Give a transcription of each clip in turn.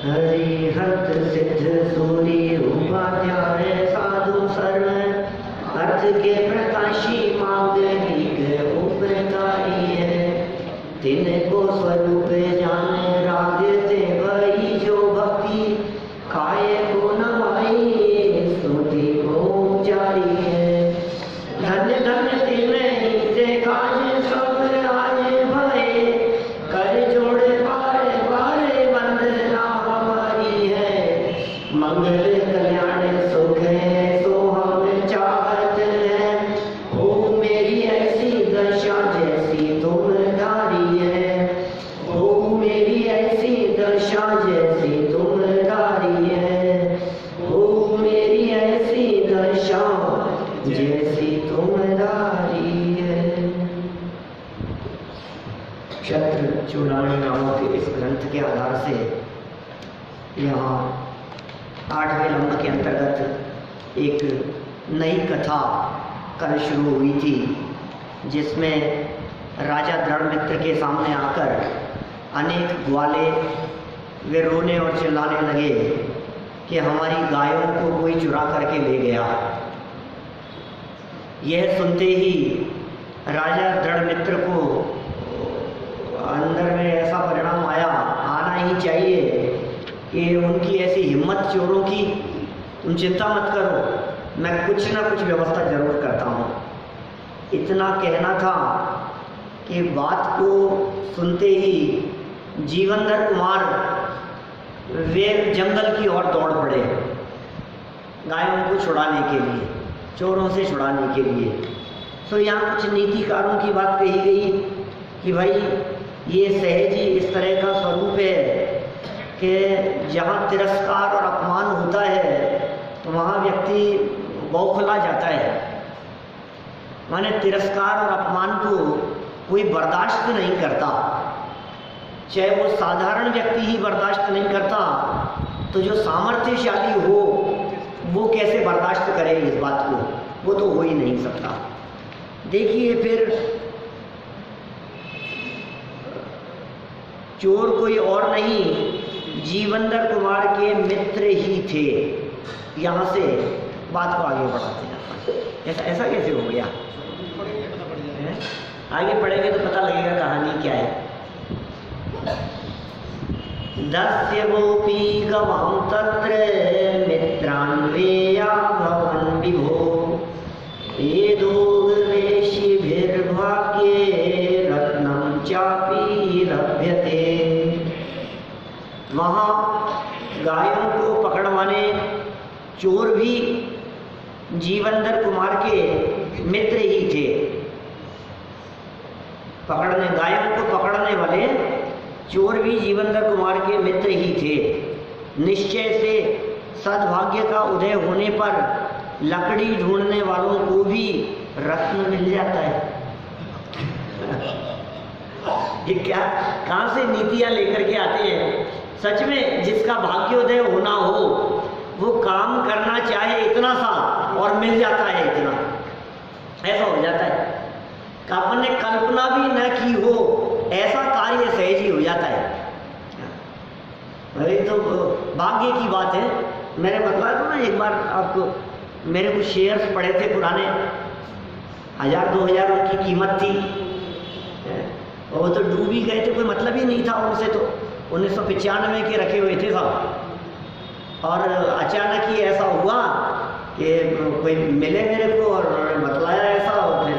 हरिहत सिद्ध सूरी उपाध्याय साधु सर्व अर्थ के प्रकाशी मार्गलिक उपकारी है। तिनको स्वरूप जाने राग से वही जो भक्ति खाए को नवाई स्तुति को उचारी है। धन्य धन्य तिन्हीं से काज सब आज भये कर जोड़े बारे बारे वंदना हमारी है। मंगल कल्याण सुख है सो हम चाहत है। हो मेरी ऐसी दशा जैसी तुम धारी है। हो मेरी ऐसी दशा जैसी तुम धारी है। हो मेरी ऐसी दशा जैसी तुम धारी है। क्षत्र चूड़ामणि नामक इस ग्रंथ के आधार से यहाँ 8वें लंब के अंतर्गत एक नई कथा कल शुरू हुई थी, जिसमें राजा दृढ़मित्र के सामने आकर अनेक ग्वाले वे रोने और चिल्लाने लगे कि हमारी गायों को कोई चुरा करके ले गया। यह सुनते ही राजा दृढ़मित्र को अंदर में ऐसा परिणाम आना ही चाहिए कि उनकी ऐसी हिम्मत चोरों की, तुम चिंता मत करो, मैं कुछ ना कुछ व्यवस्था जरूर करता हूँ। इतना कहना था कि बात को सुनते ही जीवनधर कुमार वे जंगल की ओर दौड़ पड़े गायों को छुड़ाने के लिए, चोरों से छुड़ाने के लिए। तो यहाँ कुछ नीतिकारों की बात कही गई कि भाई ये सहज ही इस तरह का स्वरूप है कि जहाँ तिरस्कार और अपमान होता है तो वहाँ व्यक्ति बौखला जाता है। माने तिरस्कार और अपमान को कोई बर्दाश्त नहीं करता, चाहे वो साधारण व्यक्ति ही बर्दाश्त नहीं करता तो जो सामर्थ्यशाली हो वो कैसे बर्दाश्त करे इस बात को, वो तो हो ही नहीं सकता। देखिए फिर चोर कोई और नहीं जीवनधर कुमार के मित्र ही थे। यहाँ से बात को आगे बढ़ाते हैं। ऐसा कैसे हो गया? आगे पढ़ेंगे तो पता लगेगा कहानी क्या है। दस्य गोपी गवां तत्र मित्रान्वेया भवन विभो वेदोगवेशिभिर्भाग्ये रत्नं चापि लभ्यते। वहाँ गायों को पकड़वाने चोर भी जीवनधर कुमार के मित्र ही थे। गायों को पकड़ने वाले चोर भी जीवनधर कुमार के मित्र ही थे। निश्चय से सद्भाग्य का उदय होने पर लकड़ी ढूंढने वालों को भी रत्न मिल जाता है। ये क्या कहाँ से नीतियाँ लेकर के आते हैं। सच में जिसका भाग्योदय होना हो वो काम करना चाहे इतना सा और मिल जाता है इतना, ऐसा हो जाता है। अपन ने कल्पना भी न की हो ऐसा कार्य सहज ही हो जाता है। अरे तो भाग्य की बात है। मैंने बताया था ना एक बार आपको, मेरे कुछ शेयर्स पड़े थे पुराने, 1000-2000 उनकी कीमत थी और वो तो डूब ही गए थे, कोई मतलब ही नहीं था उनसे। तो 1995 के रखे हुए थे सब और अचानक ही ऐसा हुआ कि कोई मिले मेरे को और बतलाया ऐसा और फिर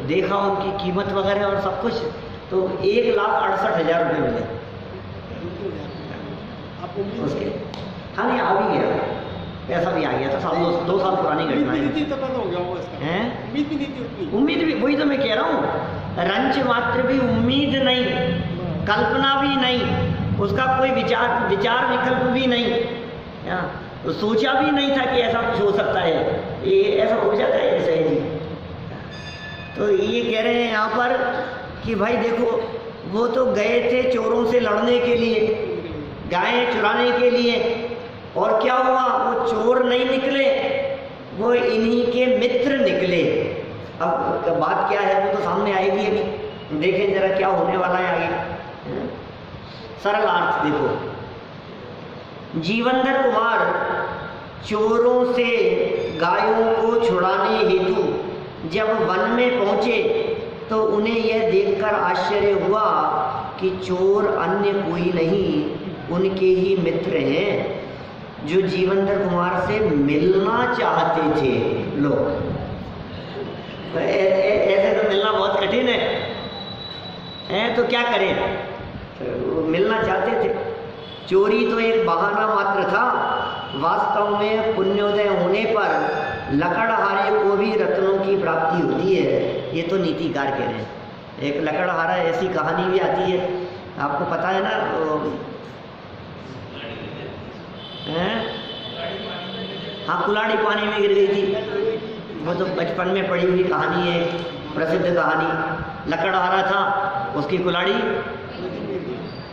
देखा उनकी कीमत वगैरह और सब कुछ, तो 1,68,000 रुपये मिले उसके। हाँ नहीं आ भी गया, पैसा भी आ गया था। 2 साल पुरानी घटना है। उम्मीद भी, वही तो मैं कह रहा हूँ, रंच मात्र भी उम्मीद नहीं, कल्पना भी नहीं, उसका कोई विचार विकल्प भी नहीं, तो सोचा भी नहीं था कि ऐसा कुछ हो सकता है। ये ऐसा हो जाता है ऐसे ही। तो ये कह रहे हैं यहाँ पर कि भाई देखो वो तो गए थे चोरों से लड़ने के लिए, गायें चुराने के लिए, और क्या हुआ, वो चोर नहीं निकले, वो इन्हीं के मित्र निकले। अब बात क्या है वो तो सामने आएगी अभी, देखें जरा क्या होने वाला है आगे। सरल अर्थ देखो, जीवनधर कुमार चोरों से गायों को छुड़ाने हेतु जब वन में पहुंचे तो उन्हें यह देखकर आश्चर्य हुआ कि चोर अन्य कोई नहीं, उनके ही मित्र हैं जो जीवनधर कुमार से मिलना चाहते थे। लोग ऐसे तो मिलना बहुत कठिन है, तो क्या करें, तो मिलना चाहते थे। चोरी तो एक बहाना मात्र था, वास्तव में पुण्योदय होने पर लकड़हारे को भी रत्नों की प्राप्ति होती है। ये तो नीतिकार कह रहे हैं। एक लकड़हारा ऐसी कहानी भी आती है, आपको पता है ना, हाँ, कुल्हाड़ी पानी में गिर गई थी। वो तो बचपन में पढ़ी हुई कहानी है, प्रसिद्ध कहानी। लकड़हारा था, उसकी कुल्हाड़ी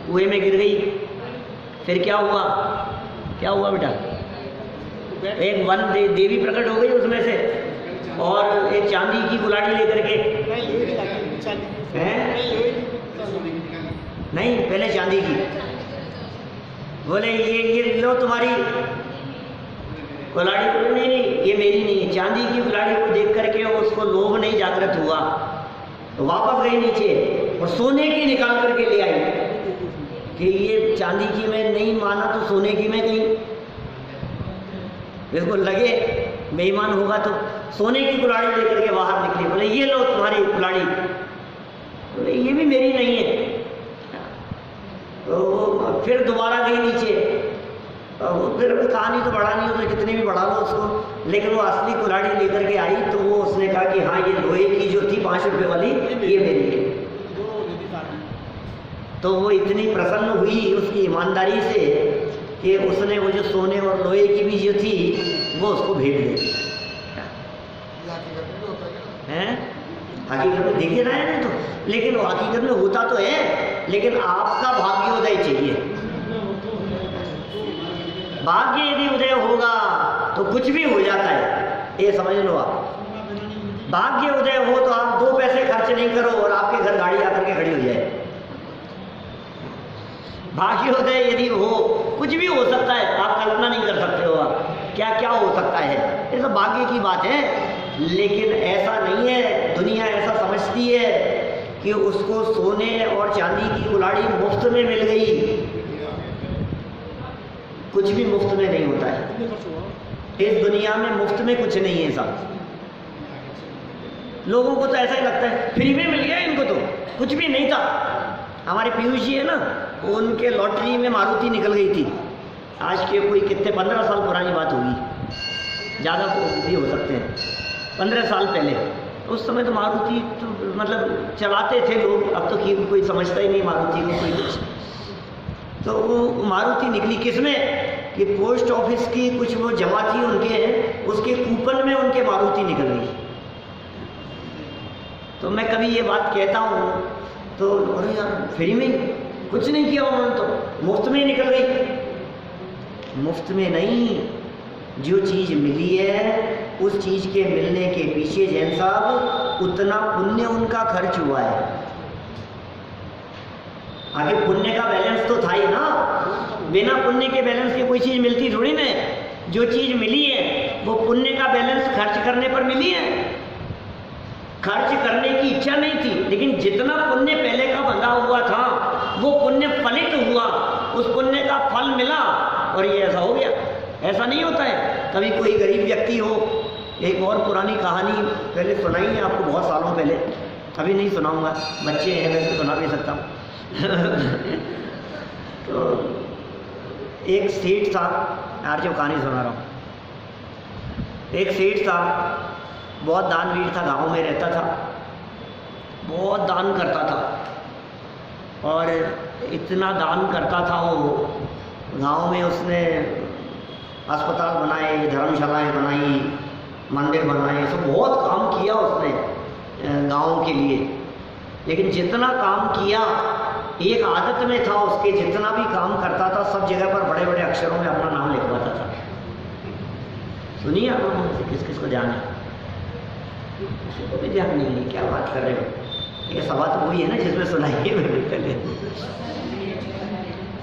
कुएं में गिर गई। फिर क्या हुआ, क्या हुआ बेटा? एक वन देवी प्रकट हो गई उसमें से, और एक चांदी की कुल्हाड़ी लेकर के, नहीं पहले चांदी की, बोले ये लो तुम्हारी कुल्हाड़ी। को नहीं, ये मेरी नहीं है। चांदी की कुल्हाड़ी को देख करके उसको लोभ नहीं जागृत हुआ, तो वापस गई नीचे और सोने की निकाल करके ले आई कि ये चांदी की मैं नहीं माना तो सोने की मैं कहीं, इसको लगे बेईमान होगा तो सोने की कुल्हाड़ी लेकर के बाहर निकली। बोले ये लो तुम्हारी कुल्हाड़ी। बोले ये भी मेरी नहीं है। तो फिर दोबारा गई नीचे, फिर कहानी तो बढ़ानी हो तो कितनी भी बढ़ा लो उसको, लेकिन वो असली कुल्हाड़ी लेकर के आई तो वो उसने कहा कि हाँ, ये लोहे की जो थी 5 रुपए वाली, ये मेरी है। तो वो इतनी प्रसन्न हुई उसकी ईमानदारी से कि उसने वो जो सोने और लोहे की भी जो थी वो उसको भेज दी। हैं हकीकत में देखिए रहे हैं तो, लेकिन वो हकीकत में होता तो है, लेकिन आपका भाग्योदय चाहिए। भाग्य यदि उदय होगा तो कुछ भी हो जाता है, ये समझ लो आप। भाग्य उदय हो तो आप 2 पैसे खर्च नहीं करो और आपके घर गाड़ी आकर के खड़ी हो जाए। भाग्योदय यदि हो, कुछ भी हो सकता है, आप कल्पना नहीं कर सकते हो आप क्या क्या हो सकता है। ये सब भाग्य की बात है, लेकिन ऐसा नहीं है। दुनिया ऐसा समझती है कि उसको सोने और चांदी की कुल्हाड़ी मुफ्त में मिल गई। कुछ भी मुफ्त में नहीं होता है इस दुनिया में, मुफ्त में कुछ नहीं है सब। लोगों को तो ऐसा ही लगता है फ्री में मिल गया इनको, तो कुछ भी नहीं था। हमारे पीयूष जी है ना, उनके लॉटरी में मारुति निकल गई थी। आज के कोई कितने 15 साल पुरानी बात होगी, ज़्यादा भी हो सकते हैं, 15 साल पहले। उस समय तो मारुति तो मतलब चलाते थे लोग, अब तो कोई समझता ही नहीं मारुति को कोई कुछ। तो वो मारुति निकली किसमें कि पोस्ट ऑफिस की कुछ वो जमा थी उनके, उसके कूपन में उनके मारुति निकल गई। तो मैं कभी ये बात कहता हूँ तो अरे यार फ्री में कुछ नहीं किया उन्होंने, तो मुफ्त में ही निकल गई। मुफ्त में नहीं, जो चीज़ मिली है उस चीज़ के मिलने के पीछे जैन साहब उतना पुण्य उनका खर्च हुआ है। आगे पुण्य का बैलेंस तो था ही ना, बिना पुण्य के बैलेंस के कोई चीज़ मिलती थोड़ी ना। जो चीज़ मिली है वो पुण्य का बैलेंस खर्च करने पर मिली है। खर्च करने की इच्छा नहीं थी, लेकिन जितना पुण्य पहले का बंधा हुआ था वो पुण्य फलित हुआ, उस पुण्य का फल मिला और ये ऐसा हो गया। ऐसा नहीं होता है। कभी कोई गरीब व्यक्ति हो, एक और पुरानी कहानी पहले सुनाई है आपको बहुत सालों पहले, अभी नहीं सुनाऊंगा, बच्चे हैं वैसे सुना भी सकता हूँ। तो एक सेठ था, यार जो कहानी सुना रहा हूँ। एक सेठ था, बहुत दानवीर था, गांव में रहता था, बहुत दान करता था और इतना दान करता था वो, गांव में उसने अस्पताल बनाए, धर्मशालाएं बनाई, मंदिर बनाए, सब बहुत काम किया उसने गांव के लिए। लेकिन जितना काम किया, एक आदत में था उसके, जितना भी काम करता था सब जगह पर बड़े बड़े अक्षरों में अपना नाम लिखवाता था। सुनिए आप लोगों से किस किस को ध्यान है? किसी को भी ध्यान नहीं है, क्या बात कर रहे हो? ये सवाल तो वही है ना जिसमें सुनाइए। मैं पहले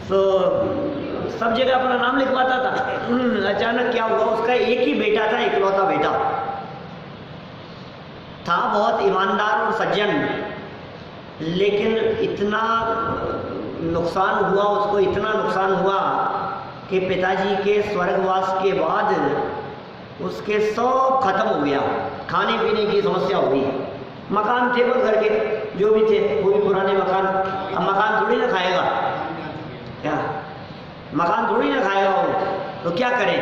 तो सब जगह अपना नाम लिखवाता था। अचानक क्या हुआ, उसका एक ही बेटा था, इकलौता बेटा था, बहुत ईमानदार और सज्जन, लेकिन इतना नुकसान हुआ उसको, इतना नुकसान हुआ कि पिताजी के स्वर्गवास के बाद उसके सब खत्म हो गया। खाने पीने की समस्या हो गई। मकान थे वो घर के जो भी थे, वो भी पुराने मकान। अब मकान थोड़ी ना खाएगा, क्या मकान थोड़ी ना खाएगा वो, तो क्या करें।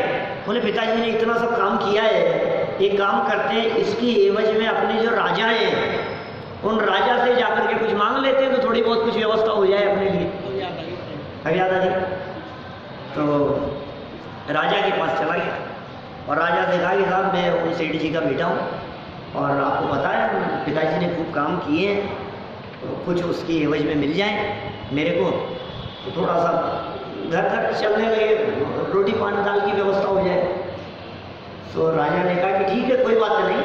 बोले पिताजी ने इतना सब काम किया है, एक काम करते हैं, इसकी एवज में अपने जो राजा हैं उन राजा से जाकर के कुछ मांग लेते हैं, तो थोड़ी बहुत कुछ व्यवस्था हो जाए अपने लिए। अब याद आ गई, तो राजा के पास चला गया और राजा से कहा कि साहब मैं उन सेठ जी का बेटा हूँ और आपको पता है पिताजी ने खूब काम किए हैं, तो कुछ उसकी एवज में मिल जाए मेरे को, तो थोड़ा सा घर घर चलने लगे, रोटी पानी दाल की व्यवस्था हो जाए। तो राजा ने कहा कि ठीक है कोई बात नहीं,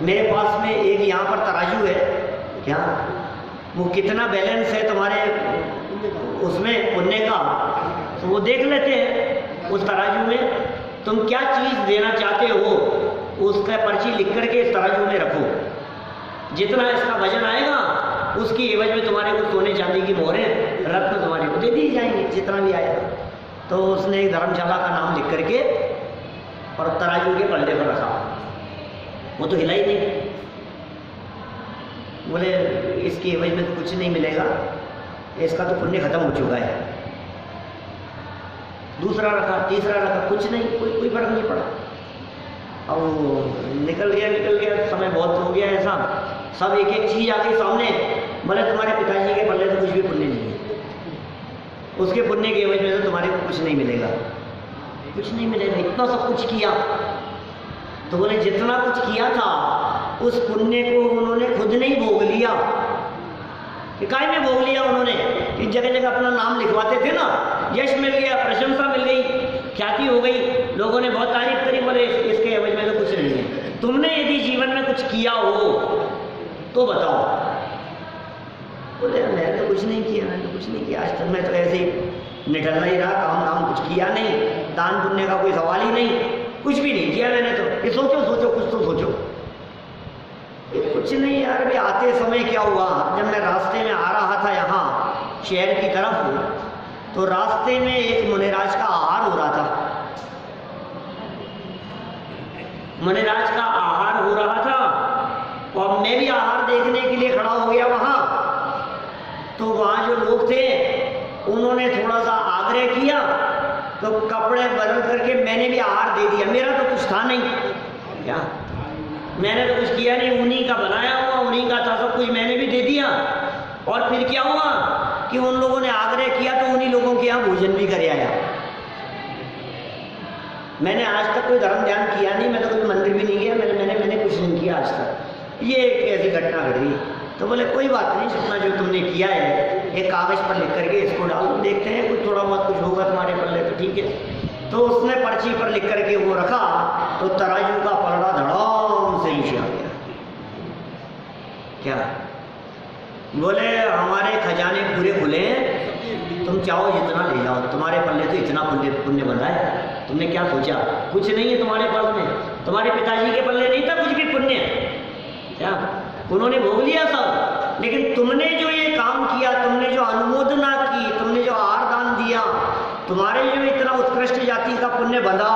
मेरे पास में एक यहाँ पर तराजू है, क्या वो कितना बैलेंस है तुम्हारे उसमें पुण्य का, तो वो देख लेते हैं उस तराजू में, तुम क्या चीज़ देना चाहते हो उसका पर्ची लिख करके इस तराजू में रखो, जितना इसका वजन आएगा उसकी एवज में तुम्हारे को सोने चांदी की मोहरें रत्न तुम्हारे को दे दी जाएंगे, जितना भी आएगा। तो उसने एक धर्मशाला का नाम लिख करके और तराजू के पल्ले पर रखा, वो तो हिला ही नहीं। बोले इसकी एवज में तो कुछ नहीं मिलेगा, इसका तो पुण्य खत्म हो चुका है। दूसरा रखा, तीसरा रखा, कुछ नहीं, कोई फर्क नहीं पड़ा। अब निकल गया समय, बहुत हो गया ऐसा, सब एक एक चीज आ गई सामने। बोले तुम्हारे पिताजी के पल्ले तो कुछ भी पुण्य नहीं है, उसके पुण्य की एवज में तो तुम्हारे को कुछ नहीं मिलेगा, कुछ नहीं मिलेगा, इतना सब कुछ किया। तो बोले जितना कुछ किया था उस पुण्य को उन्होंने खुद नहीं भोग लिया, कि काय में भोग लिया उन्होंने, कि जगह जगह अपना नाम लिखवाते थे ना, यश मिल गया, प्रशंसा मिल गई, ख्याति हो गई, लोगों ने बहुत तारीफ करी, बोले इसके एवज में तो कुछ नहीं है। तुमने यदि जीवन में कुछ किया हो तो बताओ। बोले मैंने तो कुछ नहीं किया, मैंने तो कुछ नहीं किया, आज तक मैं तो ऐसे ही निठल्ला ही रहा, काम कुछ किया नहीं, दान पुण्य का कोई सवाल ही नहीं, कुछ भी नहीं किया मैंने तो। ये सोचो कुछ तो सोचो। कुछ नहीं यार, भी आते समय क्या हुआ, जब मैं रास्ते में आ रहा था यहाँ शहर की तरफ, तो रास्ते में एक मुनिराज का आहार हो रहा था, मुनिराज का आहार हो रहा था और मैं भी आहार देखने के लिए खड़ा हो गया वहाँ। तो वहाँ जो लोग थे उन्होंने थोड़ा सा आग्रह किया, तो कपड़े बदल करके मैंने भी आहार दे दिया। मेरा तो कुछ था नहीं, क्या मैंने तो कुछ किया नहीं, उन्हीं का बनाया हुआ, उन्हीं का था सब कुछ, मैंने भी दे दिया। और फिर क्या हुआ कि उन लोगों ने आग्रह किया तो उन्हीं लोगों के यहाँ भोजन भी कर आया। मैंने आज तक कोई धर्म ध्यान किया नहीं, मैं तो कोई मंदिर भी नहीं गया, मैंने कुछ नहीं किया आज तक। ये एक ऐसी घटना घटी। तो बोले कोई बात नहीं, अपना जो तुमने किया है एक कागज पर लिख करके इसको डाल दो, देखते हैं कुछ थोड़ा बहुत कुछ होगा तुम्हारे पल्ले तो ठीक है। तो उसने पर्ची पर लिख करके वो रखा, तो तराजू का पलड़ा धड़ाम से नीचे आ गया। क्या बोले हमारे खजाने पूरे खुले हैं, तुम चाहो जितना ले जाओ, तुम्हारे पल्ले तो इतना पुण्य बंधा है, तुमने क्या सोचा, कुछ नहीं है तुम्हारे पल्ले में, तुम्हारे पिताजी के पल्ले नहीं था कुछ भी पुण्य, क्या उन्होंने भोग लिया सब। लेकिन तुमने जो ये काम किया, तुमने जो अनुमोदना की, तुमने जो आहार दान दिया, तुम्हारे जो इतना उत्कृष्ट जाति का पुण्य बंधा,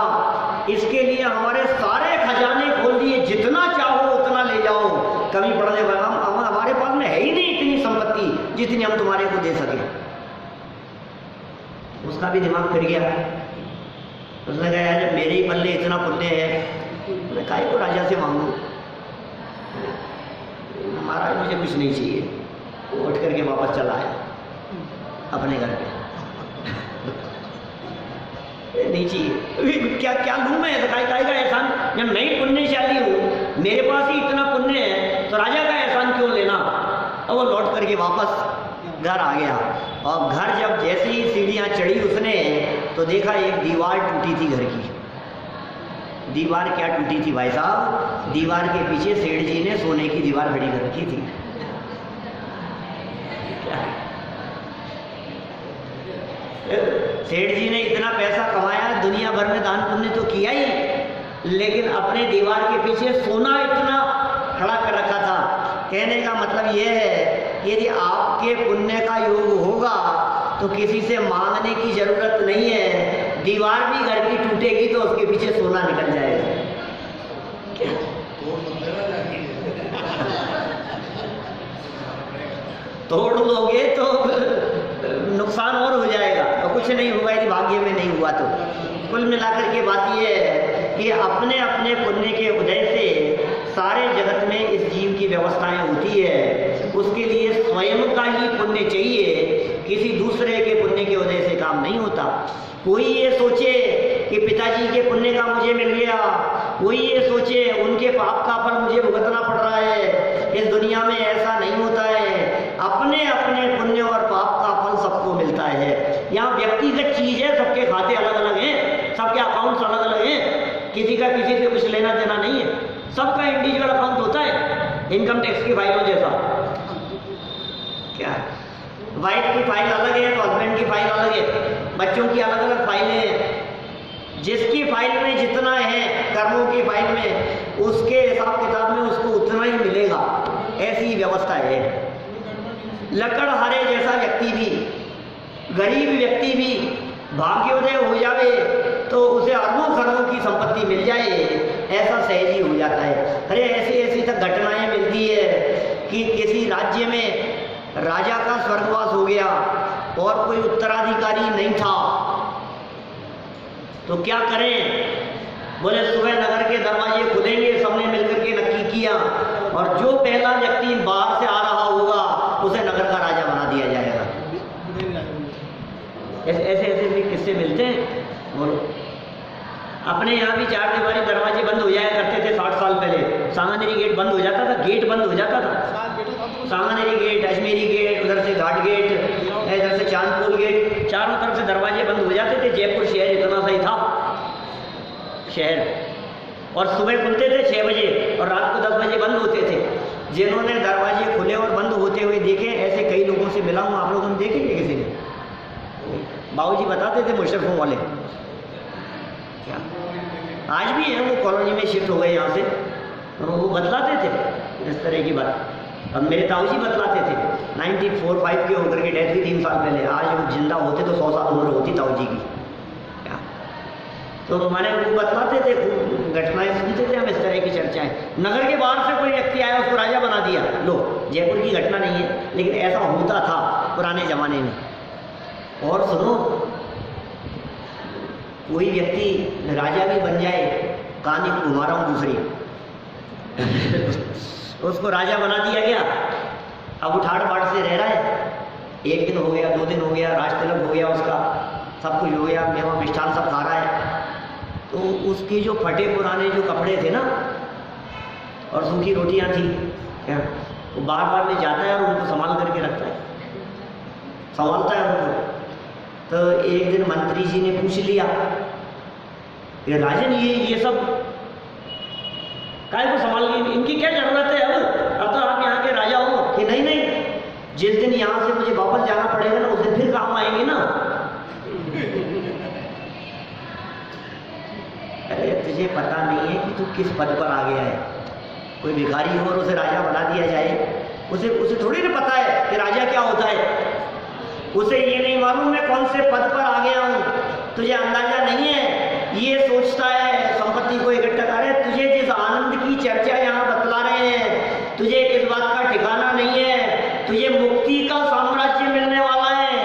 इसके लिए हमारे सारे खजाने खोल दिए, जितना चाहो उतना ले जाओ, कभी पड़ने वाला हमारे पास में है ही नहीं इतनी संपत्ति जितनी हम तुम्हारे को दे सके। उसका भी दिमाग फिर गया, उसने कहा यार मेरे ही पल्ले इतना पुण्य है, मैं काहे को राजा से मांगू, महाराज मुझे कुछ नहीं चाहिए। उठ करके वापस चला आया अपने घर पे। नहीं चाहिए, क्या क्या लूँ मैं, काय का एहसान, जब मैं ही पुण्यशाली हूँ, मेरे पास ही इतना पुण्य है, तो राजा का एहसान क्यों लेना। और वो लौट करके वापस घर आ गया। और घर जब जैसे ही सीढ़ियाँ चढ़ी उसने, तो देखा एक दीवार टूटी थी घर की। दीवार क्या टूटी थी भाई साहब, दीवार के पीछे सेठ जी ने सोने की दीवार खड़ी कर रखी थी। सेठ जी ने इतना लेकिन अपने दीवार के पीछे सोना इतना खड़ा कर रखा था। कहने का मतलब यह है कि यदि आपके पुण्य का योग होगा तो किसी से मांगने की जरूरत नहीं है। दीवार भी घर की टूटेगी तो उसके पीछे सोना निकल जाएगा। तोड़ लोगे तो नुकसान और हो जाएगा और कुछ नहीं होगा यदि भाग्य में नहीं हुआ तो। कुल मिलाकर के बात यह है कि अपने अपने पुण्य के उदय से सारे जगत में इस जीव की व्यवस्थाएं होती है। उसके लिए स्वयं का ही पुण्य चाहिए, किसी दूसरे के पुण्य के उदय से काम नहीं होता। कोई ये सोचे कि पिताजी के पुण्य का मुझे मिल गया, कोई ये सोचे उनके पाप का फल मुझे भुगतना पड़ रहा है। इस दुनिया में ऐसा नहीं होता है। अपने अपने पुण्य और पाप का फल सबको मिलता है। यहाँ व्यक्तिगत चीज है, सबके खाते अलग अलग हैं, सबके अकाउंट्स अलग अलग हैं, किसी का किसी से कुछ लेना देना नहीं है। सबका इंडिविजुअल अकाउंट होता है, इनकम टैक्स की फाइलों जैसा। क्या वाइफ की फाइल अलग है तो हस्बैंड की फाइल अलग है, बच्चों की अलग अलग फाइलें हैं। जिसकी फाइल में जितना है कर्मों की फाइल में, उसके हिसाब किताब में उसको उतना ही मिलेगा। ऐसी व्यवस्था है। लकड़हारे जैसा व्यक्ति भी, गरीब व्यक्ति भी भाग्योदय हो जावे तो उसे अरबों खरबों की संपत्ति मिल जाए, ऐसा सहज ही हो जाता है। अरे ऐसी ऐसी तक घटनाएं मिलती है कि किसी राज्य में राजा का स्वर्गवास हो गया और कोई उत्तराधिकारी नहीं था, तो क्या करें? बोले सुबह नगर के दरवाजे खुलेंगे, सबने मिलकर के नक्की किया और जो पहला व्यक्ति बाहर से आ रहा होगा उसे नगर का राजा बना दिया जाएगा। ऐसे ऐसे भी किस्से मिलते हैं। बोलो, अपने यहाँ भी चार दीवारी दरवाजे बंद हो जाया करते थे 60 साल पहले। सांगानेरी गेट बंद हो जाता था, गेट बंद हो जाता था। सांगानेरी गेट, अजमेरी गेट, उधर से घाट गेट, इधर से चांदपुर गेट, चारों तरफ से दरवाजे बंद हो जाते थे। जयपुर शहर इतना सही था शहर, और सुबह खुलते थे 6 बजे और रात को 10 बजे बंद होते थे। जिन्होंने दरवाजे खुले और बंद होते हुए देखे, ऐसे कई लोगों से मिला हूँ। आप लोगों ने देखे किसी ने? बाबूजी बताते थे मुशर्रफों वाले। क्या आज भी हैं, वो कॉलोनी में शिफ्ट हो गए यहाँ से, और वो बतलाते थे इस तरह की बात। अब मेरे ताऊ जी बतलाते थे, 94-5 के होकर के डेथ हुई 3 साल पहले। आज वो जिंदा होते तो 100 साल उम्र होती ताऊ जी की। क्या तो हमारे वो बतलाते थे, घटनाएं सुनते थे हम, इस तरह की चर्चाएं। नगर के बाहर से कोई व्यक्ति आया, उसको राजा बना दिया। लो, जयपुर की घटना नहीं है, लेकिन ऐसा होता था पुराने जमाने में। और सुनो, कोई व्यक्ति राजा भी बन जाए, कहानी को घुमा रहा हूँ दूसरी। उसको राजा बना दिया गया, अब उठाड़ पाड़ से रह रहा है। 1 दिन हो गया, 2 दिन हो गया, राज तिलक हो गया, उसका सब कुछ हो गया, मेवा मिष्ठान सब खा रहा है। तो उसके जो फटे पुराने जो कपड़े थे ना, और सूखी रोटियां थी, क्या वो बार बार में जाता है और उनको संभाल करके रखता है, संभालता है उनको। तो एक दिन मंत्री जी ने पूछ लिया कि राजन ये सब काय को संभाल के, इनकी क्या जरूरत है? अब तो आप यहाँ के राजा हो। कि नहीं नहीं, जिस दिन यहाँ से मुझे वापस जाना पड़ेगा ना, उस दिन फिर काम आएंगे ना। अरे तुझे पता नहीं है कि तू किस पद पर आ गया है। कोई भिखारी हो और उसे राजा बना दिया जाए, उसे थोड़ी ना पता है कि राजा क्या होता है। उसे ये नहीं मालूम मैं कौन से पद पर आ गया हूँ, तुझे अंदाजा नहीं है। ये सोचता है संपत्ति को इकट्ठा करे। तुझे जिस आनंद की चर्चा यहाँ बतला रहे हैं, तुझे इस बात का ठिकाना नहीं है। तुझे मुक्ति का साम्राज्य मिलने वाला है,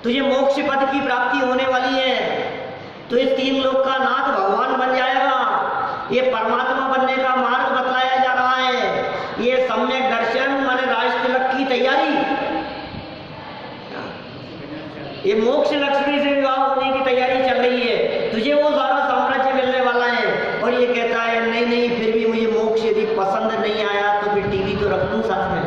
तुझे मोक्ष पद की प्राप्ति होने वाली है। तो इस 3 लोक का नाथ भगवान बन जाएगा। ये परमात्मा बनने का मार्ग बतलाया जा रहा है। ये सम्यक दर्शन माने राज तिलक की तैयारी, ये मोक्ष लक्ष्मी से विवाह होने की तैयारी चल रही है। तुझे वो सारा साम्राज्य मिलने वाला है। और ये कहता है नहीं नहीं, फिर भी मुझे मोक्ष यदि पसंद नहीं आया तो फिर टीवी तो रख लूं साथ में।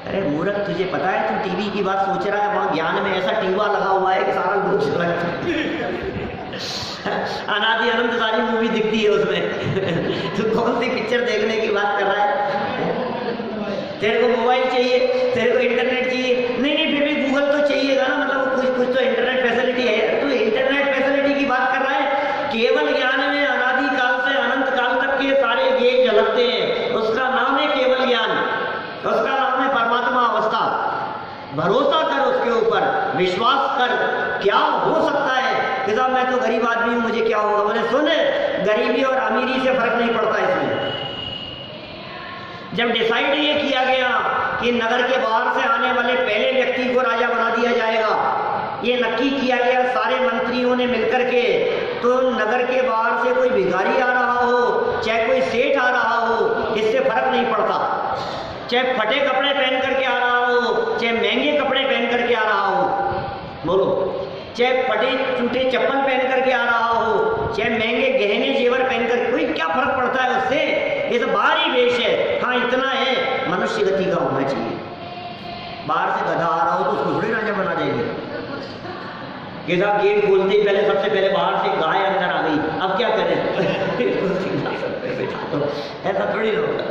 अरे मूर्ख, तुझे पता है तू टीवी की बात सोच रहा है, वहां ज्ञान में ऐसा टीवा लगा हुआ है कि सारा मोक्ष लगता है। अनादि अनंत सारी मूवी दिखती है उसमें। तू कौन सी पिक्चर देखने की बात कर रहा है? तेरे को मोबाइल चाहिए, तेरे को इंटरनेट चाहिए। नहीं नहीं, फिर भी गूगल तो चाहिएगा ना, मतलब कुछ तो इंटरनेट फैसिलिटी है। तो इंटरनेट फैसिलिटी उसके ऊपर, विश्वास कर, क्या हो सकता है कि साहब मैं तो गरीब आदमी हूं, मुझे क्या होगा। बोले सुन, गरीबी और अमीरी से फर्क नहीं पड़ता इसमें। जब डिसाइड ये किया गया कि नगर के बाहर से आने वाले पहले व्यक्ति को राजा बना दिया जाएगा, ये नक्की किया गया सारे मंत्रियों ने मिलकर के, तो नगर के बाहर से कोई भिखारी आ रहा हो चाहे कोई सेठ आ रहा हो, इससे फर्क नहीं पड़ता। चाहे फटे कपड़े पहन करके आ रहा हो, चाहे महंगे कपड़े पहन करके आ रहा हो, बोलो, चाहे फटे टूटे चप्पल पहन करके आ रहा हो, चाहे महंगे गहने जेवर पहन कर, कोई क्या फर्क पड़ता है उससे। ये तो बाहरी वेश है। हाँ इतना है, मनुष्य गति का होना चाहिए। बाहर से गधा आ रहा हो तो उसको थोड़ी राजा बना देंगे कि साहब गेट खोलते ही पहले सबसे पहले बाहर से गाय अंदर आ गई, अब क्या करें तो ऐसा थोड़ी होगा।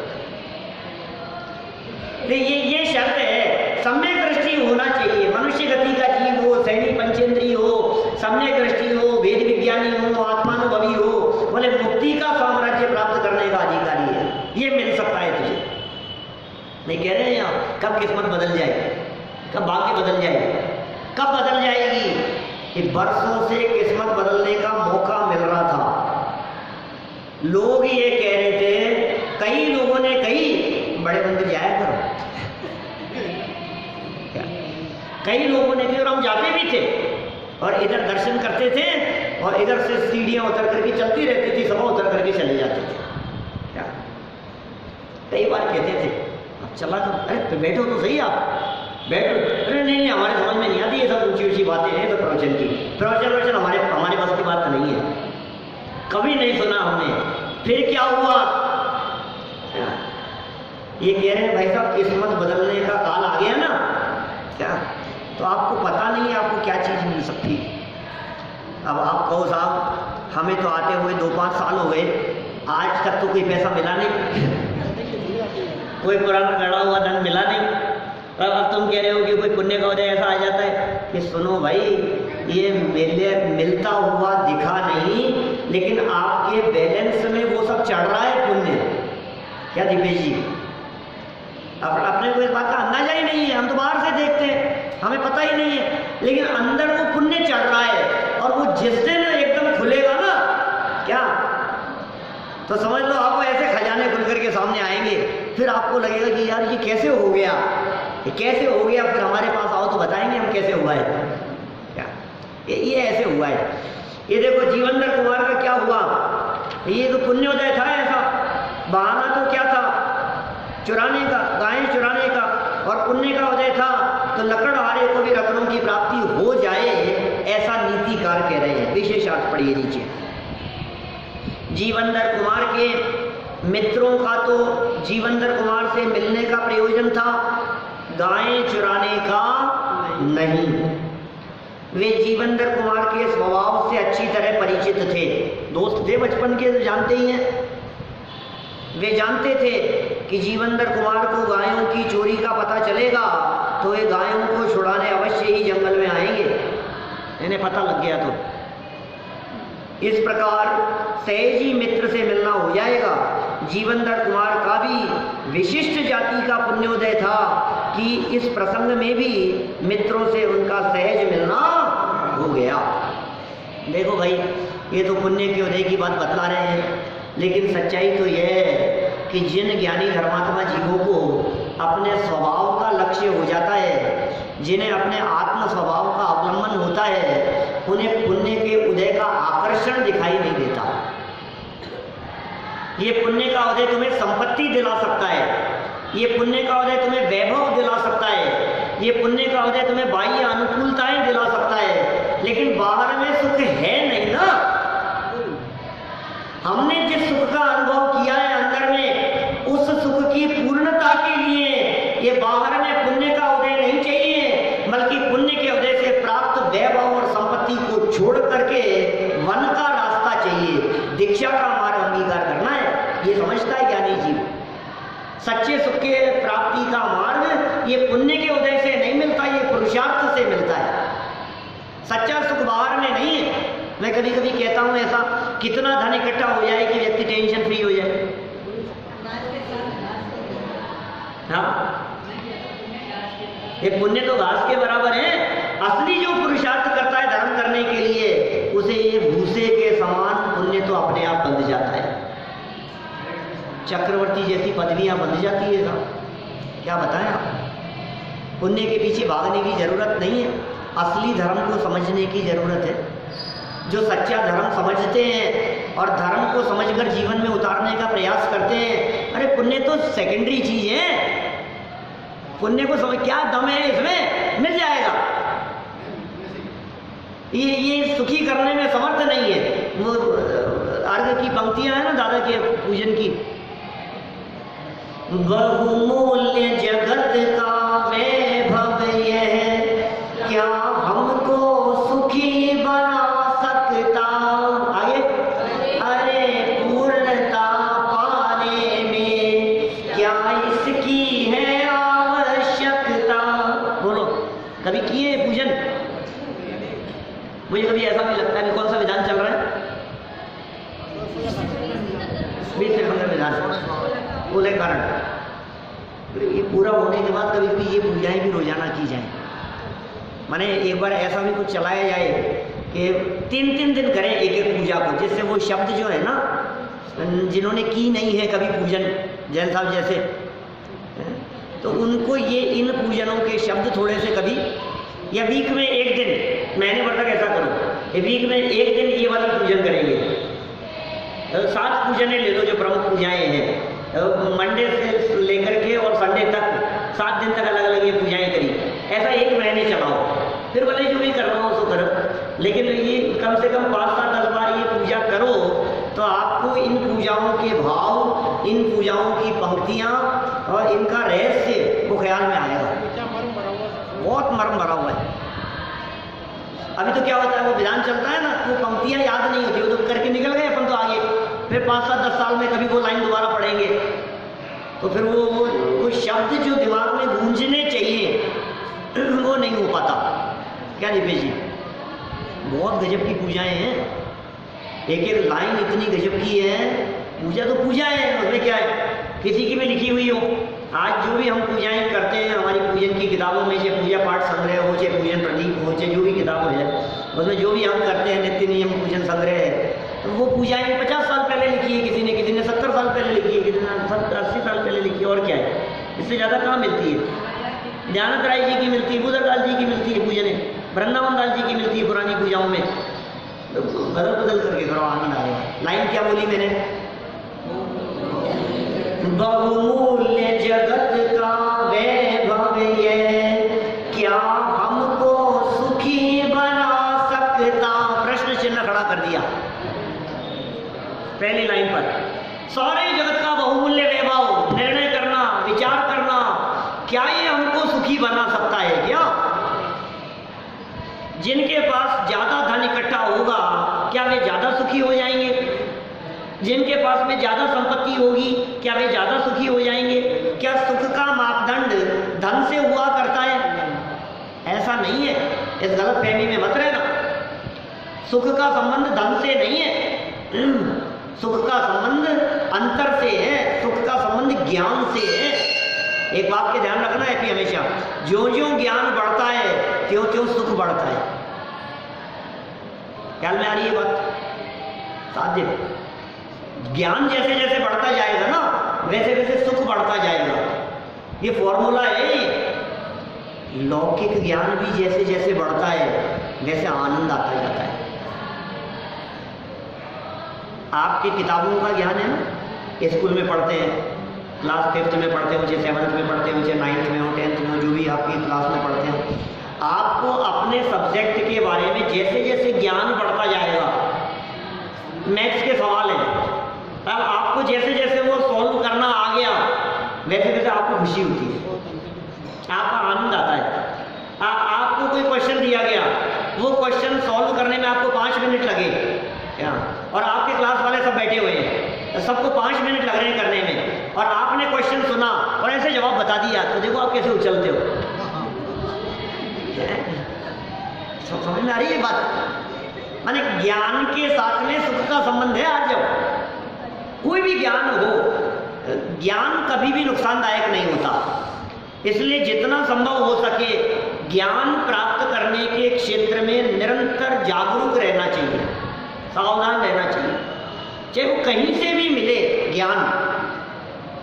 ये शर्त है, सम्यक दृष्टि होना चाहिए। मनुष्य गति का जीव हो, सैनिक पंचेंद्री हो, सम्यक दृष्टि हो, वेद विज्ञानी हो, आत्मानुभवी हो, बोले मुक्ति का साम्राज्य प्राप्त करने का अधिकारी है, ये मिल सकता है तुझे। नहीं कह रहे हैं आप कब किस्मत बदल जाए, कब भाग्य बदल जाए, कब बदल जाएगी? कि बरसों से किस्मत बदलने का मौका मिल रहा था। लोग ये कह रहे थे, कई लोगों ने कही बड़े मंदिर जाया करो, कई लोगों ने कहा, और हम जाते भी थे और इधर दर्शन करते थे और इधर से सीढ़ियां उतर करके चलती रहती थी, सभा उतर करके चले जाते थे। क्या कई बार कहते थे अब चला करो, अरे बैठो तो सही, आप बैठो। अरे नहीं हमारे समझ में नहीं आती ये सब ऊंची ऊंची बातें हैं तो प्रवचन की, प्रवचन हमारे बस की बात नहीं है, कभी नहीं सुना हमने। फिर क्या हुआ? ये कह रहे हैं भाई साहब किस्मत बदलने का काल आ गया ना, क्या तो आपको पता नहीं है आपको क्या चीज़ मिल सकती। अब आप कहो साहब हमें तो आते हुए 2-5 साल हो गए, आज तक तो कोई पैसा मिला नहीं कोई पुराना गड़ा हुआ धन मिला नहीं। अब तुम कह रहे हो कि कोई पुण्य का उदय ऐसा आ जाता है कि सुनो भाई, ये मिलता हुआ दिखा नहीं, लेकिन आपके बैलेंस में वो सब चढ़ रहा है पुण्य। क्या दीपेश जी, अपने को इस बात का अंदाजा ही नहीं है, हम तो बाहर से देखते हैं, हमें पता ही नहीं है, लेकिन अंदर वो पुण्य चढ़ रहा है। और वो जिस दिन एकदम खुलेगा ना, क्या तो समझ लो आपको ऐसे खजाने खुल करके सामने आएंगे, फिर आपको लगेगा कि यार ये कैसे हो गया, ये कैसे हो गया। फिर हमारे पास आओ तो बताएंगे हम कैसे हुआ है, क्या ये ऐसे हुआ है। ये देखो जीवनधर कुमार का क्या हुआ, ये तो पुण्योदय था, ऐसा बहाना तो क्या था, चुराने का, गायें चुराने का, और पुण्य का उदय था तो लकड़हारे को भी रत्नों की प्राप्ति हो जाए, ऐसा नीतिकार कह रहे हैं। विशेषार्थ पढ़िए नीचे। जीवनधर कुमार के मित्रों का तो जीवनधर कुमार से मिलने का प्रयोजन था, गायें चुराने का नहीं। वे जीवनधर कुमार के स्वभाव से अच्छी तरह परिचित थे, दोस्त थे बचपन के, तो जानते ही हैं। वे जानते थे कि जीवनधर कुमार को गायों की चोरी का पता चलेगा तो वे गायों को छुड़ाने अवश्य ही जंगल में आएंगे, इन्हें पता लग गया तो। इस प्रकार सहजी मित्र से मिलना हो जाएगा। जीवनधर कुमार का भी विशिष्ट जाति का पुण्योदय था कि इस प्रसंग में भी मित्रों से उनका सहज मिलना हो गया। देखो भाई, ये तो पुण्य के उदय की बात बतला रहे हैं, लेकिन सच्चाई तो यह है कि जिन ज्ञानी धर्मात्मा जीवों को अपने स्वभाव का लक्ष्य हो जाता है, जिन्हें अपने आत्म स्वभाव का अवलंबन होता है, उन्हें पुण्य के उदय का आकर्षण दिखाई नहीं देता। ये पुण्य का उदय तुम्हें संपत्ति दिला सकता है, ये पुण्य का उदय तुम्हें वैभव दिला सकता है, ये पुण्य का उदय तुम्हें बाह्य अनुकूलताएं दिला सकता है, लेकिन बाहर में सुख है नहीं ना। हमने जिस सुख का अनुभव किया है अंदर में, उस सुख की पूर्णता के लिए ये बाहर में पुण्य का उदय नहीं चाहिए, बल्कि पुण्य के उदय से प्राप्त वैभव और संपत्ति को छोड़ करके वन का रास्ता चाहिए, दीक्षा का मार्ग अंगीकार करना है। ये समझता है ज्ञानी जीव। सच्चे सुख के प्राप्ति का मार्ग ये पुण्य के उदय से नहीं मिलता, ये पुरुषार्थ से मिलता है। सच्चा सुख बाहर में नहीं है। मैं कभी कभी कहता हूं ऐसा, कितना धन इकट्ठा हो जाए कि व्यक्ति टेंशन फ्री हो जाए। हाँ, ये पुण्य तो घास के बराबर है। दुनिया बंध जाती है साहब, क्या बताएं आप। पुण्य के पीछे भागने की जरूरत नहीं है, असली धर्म को समझने की जरूरत है। जो सच्चा धर्म समझते हैं और धर्म को समझकर जीवन में उतारने का प्रयास करते हैं, अरे पुण्य तो सेकेंडरी चीज है, पुण्य को समझ, क्या दम है इसमें, मिल जाएगा। ये सुखी करने में समर्थ नहीं है। वो अर्घ की पंक्तियां हैं ना दादा के पूजन की, बहुमूल्य जगत का वैभव यह, क्या हमको सुखी बना सकता, आगे, अरे पूर्णता पाने में क्या इसकी है आवश्यकता। बोलो, कभी किए पूजन? मुझे कभी ऐसा भी लगता है कि कौन सा विधान चल रहा है, 20 से 15 विधान बोले कारण, ये पूरा होने के बाद कभी कभी ये पूजाएं भी रोजाना की जाए। माने एक बार ऐसा भी कुछ चलाया जाए कि 3-3 दिन करें एक एक पूजा को, जिससे वो शब्द जो है ना, जिन्होंने की नहीं है कभी पूजन, जैन साहब जैसे, तो उनको ये इन पूजनों के शब्द थोड़े से कभी, या वीक में एक दिन, महीने भर तक ऐसा करो, वीक में एक दिन ये वाला पूजन करेंगे। 7 पूजनें ले लो जो प्रमुख पूजाएं हैं, मंडे से लेकर के और संडे तक 7 दिन तक अलग अलग ये पूजाएं करी, ऐसा 1 महीने चलाओ, फिर भले जो भी करना हो उसको करो, लेकिन ये कम से कम 5-7-10 बार ये पूजा करो, तो आपको इन पूजाओं के भाव, इन पूजाओं की पंक्तियां और इनका रहस्य वो ख्याल में आएगा। बहुत मर्म भरा हुआ है। अभी तो क्या होता है, वो विधान चलता है ना, वो पंक्तियां याद नहीं होती, वो तो करके निकल गए अपन तो आगे, फिर 5-7-10 साल में कभी वो लाइन दोबारा पढ़ेंगे, तो फिर वो शब्द जो दिमाग में गूंजने चाहिए वो नहीं हो पाता। क्या दीपेश जी, बहुत गजब की पूजाएं हैं, एक एक लाइन इतनी गजब की है। पूजा तो पूजा है, उसमें क्या है, किसी की भी लिखी हुई हो। आज जो भी हम पूजाएं करते हैं हमारी पूजन की किताबों में, चाहे पूजा पाठ संग्रह हो, चाहे पूजन प्रदीप हो, चाहे जो भी किताब है, उसमें जो भी हम करते हैं नित्य नियम पूजन संग्रह है, तो वो पूजाएं 50 साल पहले लिखी है किसी ने 70 साल पहले लिखी है, किसी ने 80 साल पहले लिखी है, और क्या है, इससे ज़्यादा कहाँ मिलती है। दयानंद राय जी की मिलती है, बुधरलाल जी की मिलती है पूजन, वृंदावन दास जी की मिलती है पुरानी पूजाओं में, तो बदल बदल करके करो, आनंद आएगा। लाइन क्या बोली मैंने, बहुमूल्य जगत का वैभव यह, क्या हमको सुखी बना सकता, प्रश्न चिन्ह खड़ा कर दिया पहली लाइन पर। सारे जगत का बहुमूल्य वैभव, निर्णय करना, विचार करना, क्या ये हमको सुखी बना सकता है क्या? जिनके पास ज्यादा धन इकट्ठा होगा क्या वे ज्यादा सुखी हो जाएंगे? जिनके पास में ज्यादा संपत्ति होगी क्या वे ज्यादा सुखी हो जाएंगे? क्या सुख का मापदंड धन से हुआ करता है? ऐसा नहीं है, इस गलत फहमी में मत रहना। सुख का संबंध धन से नहीं है, सुख का संबंध अंतर से है, सुख का संबंध ज्ञान से है। एक बात के ध्यान रखना है कि हमेशा ज्यों ज्यों ज्ञान बढ़ता है त्यों त्यों सुख बढ़ता है। ख्याल में आ रही है बात? साध्य ज्ञान जैसे जैसे बढ़ता जाएगा ना वैसे वैसे सुख बढ़ता जाएगा, ये फॉर्मूला है। लौकिक ज्ञान भी जैसे जैसे बढ़ता है वैसे आनंद आता जाता है। आपकी किताबों का ज्ञान है ना, स्कूल में पढ़ते हैं, क्लास 5th में पढ़ते हो, चाहे 7th में पढ़ते हो, चाहे 9th में हो, 10th में हो, जो भी आपकी क्लास में पढ़ते हो, आपको अपने सब्जेक्ट के बारे में जैसे जैसे ज्ञान बढ़ता जाएगा, मैथ्स के सवाल है, अब आपको जैसे जैसे वो सॉल्व करना आ गया वैसे वैसे आपको खुशी होती है, आपका आनंद आता है। आपको कोई क्वेश्चन दिया गया, वो क्वेश्चन सॉल्व करने में आपको 5 मिनट लगे क्या, और आपके क्लास वाले सब बैठे हुए हैं, सबको 5 मिनट लग रहे हैं करने में, और आपने क्वेश्चन सुना और ऐसे जवाब बता दिया, तो देखो आप कैसे उछलते हो। समझ में आ रही है बात? माने ज्ञान के साथ में सुख का संबंध है। आज जब कोई भी ज्ञान हो, ज्ञान कभी भी नुकसानदायक नहीं होता, इसलिए जितना संभव हो सके ज्ञान प्राप्त करने के क्षेत्र में निरंतर जागरूक रहना चाहिए, सावधान रहना चाहिए। चाहे वो कहीं से भी मिले ज्ञान,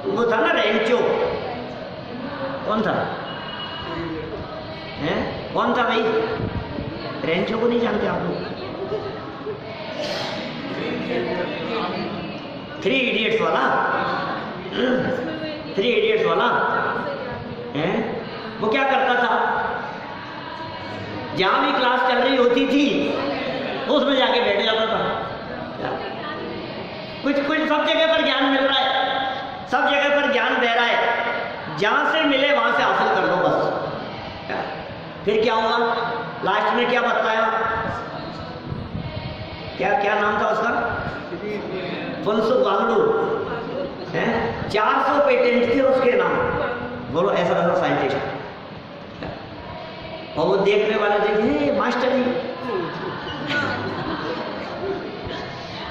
वो था ना रेंचो, कौन था? हैं? कौन था भाई? रेंचो को नहीं जानते आप लोग? 3 इडियट्स वाला, 3 इडियट्स वाला हैं? वो क्या करता था? जहां भी क्लास चल रही होती थी उसमें जाके बैठ जाता था। कुछ सब जगह पर ज्ञान मिल रहा है, सब जगह पर ज्ञान दे रहा है, जहां से मिले वहां से हासिल कर लो बस। फिर क्या हुआ? लास्ट में क्या बताया? क्या नाम था उसका? फुनसुक वांगडू है। 400 पेटेंट थे उसके नाम। बोलो ऐसा साइंटिस्ट। और वो देखने वाले देखे, मास्टर जी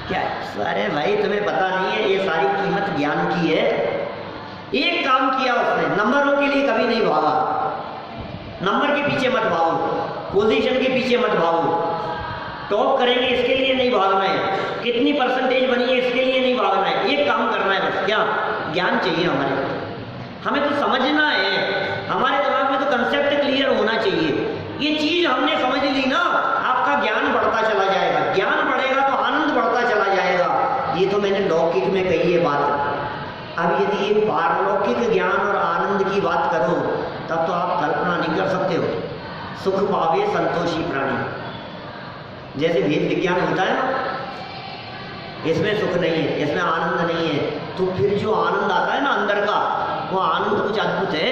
क्या? अरे भाई तुम्हें पता नहीं है, ये सारी कीमत ज्ञान की है। एक काम किया उसने, नंबरों के लिए कभी नहीं भागा। नंबर के पीछे मत भागो, पोजीशन के पीछे मत भागो, टॉप करेंगे इसके लिए नहीं भागना है, कितनी परसेंटेज बनी है इसके लिए नहीं भागना है। एक काम करना है बस, क्या? ज्ञान चाहिए हमारे को, हमें तो समझना है, हमारे दिमाग में तो कंसेप्ट क्लियर होना चाहिए। ये चीज हमने समझ ली ना, आपका ज्ञान बढ़ता चला जाएगा, ज्ञान बढ़ेगा तो आनंद बढ़ता चला जाएगा। ये तो मैंने लौकिक में कही है बात। अब यदि ये पारलौकिक ज्ञान और आनंद की बात करो तब तो आप कल्पना नहीं कर सकते हो। सुख पावे संतोषी प्राणी, जैसे भेद विज्ञान होता है ना, इसमें सुख नहीं है, इसमें आनंद नहीं है, तो फिर जो आनंद आता है ना अंदर का, वो आनंद कुछ अद्भुत है।